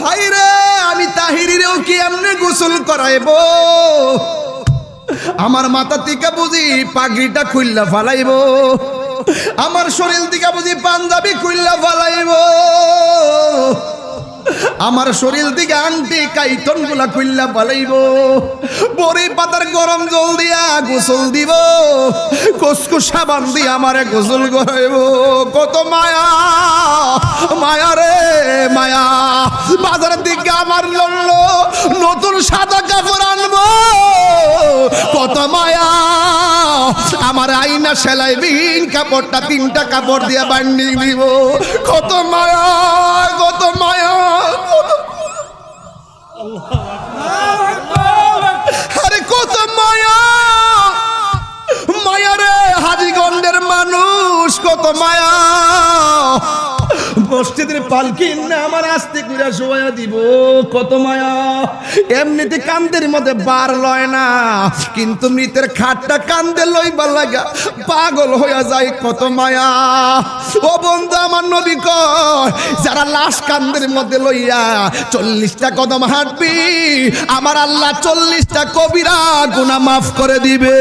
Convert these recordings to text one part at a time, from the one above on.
High রে, আমি তাহিরিরেও কি এমনি গোসল করাইব? আমার মাথা থেকে বুঝি পাগড়িটা খুললা ফালাইব, আমার শরীর থেকে বুঝি পাঞ্জাবি খুললা ফালাইব, আমার শরীর থেকে আংটি কাইতন গুলা খুললা ফালাইব, বড়ি পাতার গরম জল দিয়া গোসল দিব, কসকো সাবান দিয়ে আমারে গোসল করাইব। কত মায়া, মায়া রে মায়া। বাজারের দিকে আমার লড়লো নতুন সাদা কাপড় আনবো, কত মায়া। আমার আইনা সেলাই বিন কাপড়টা 3টা কাপড় দিয়ে বান্ডিং দিব, কত মায়া, কত মায়া। আরে কত মায়া, মায়া রে হাজীগঞ্জের মানুষ, কত মায়া। মসজিদের পালকি না আমার আস্তে করে শোয়া দিব, কত মায়া। এমনিতে কান্দের মধ্যে বার লয় না, কিন্তু মৃতের খাটটা কান্দে লইবার লাগা পাগল হইয়া যায়, কত মায়া। ও বন্ধু, আমার নবী কয় যারা লাশ কান্দের মধ্যে লইয়া 40টা কদম হাঁটবি, আমার আল্লাহ 40টা কবিরা গুনাহ মাফ করে দিবে।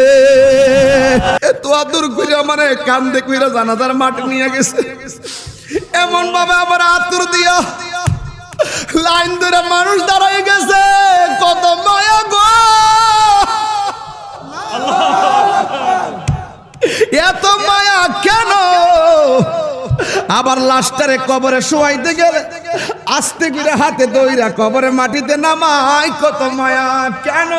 এত আদর করে আমারে কান্দে কইরা জানাজার মাঠে নিয়ে গেছে, এমন ভাবে আবার আতুর দিয়া লাইন ধরে মানুষ দাঁড়াই গেছে, কত মায়া গো। এত মায়া কেন? আবার লাশটারে কবরে শোয়াইতে গেলে আস্তে করে হাতে দইরা কবরে মাটিতে নামাই, কত মায়া কেন?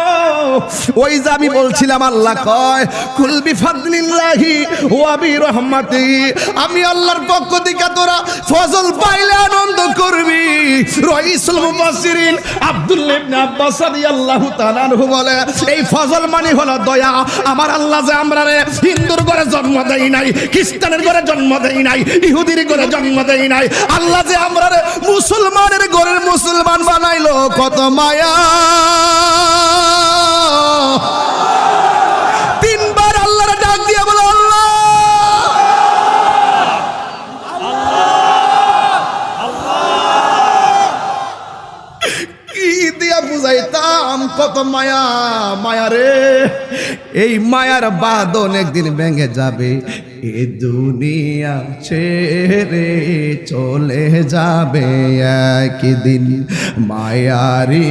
ওই যে আমি বলছিলাম আল্লাহ কয় কুল বিফাদলিল্লাহি ওয়া বিরহমাতিহি, আমি আল্লাহর পক্ষ থেকে তোরা ফজল পাইলে আনন্দ করবি। রাইসুল মুফাসসিরিন আব্দুল্লাহ ইবনে আব্বাস রাদিয়াল্লাহু তাআলা আনহু বলে এই ফজল মানে হলো দয়া। আমার আল্লাহ যে আমরারে হিন্দুর ঘরে জন্ম দেই নাই, খ্রিস্টানের ঘরে জন্ম দেই নাই, ইহুদির ঘরে জন্ম দেই নাই, আল্লাহ যে আমরারে মুসলমানের ঘরের মুসলমান বানাইলো, কত মায়া। 3বার আল্লাহর ডাক দিয়ে বলো আল্লাহ, কি দিয়া বুঝাইতাম, কত মায়া, মায়া রে। এই মায়ার বাঁধন একদিন ভেঙে যাবে, এ দুনিয়া ছেড়ে চলে যাবে একদিন, মায়ারি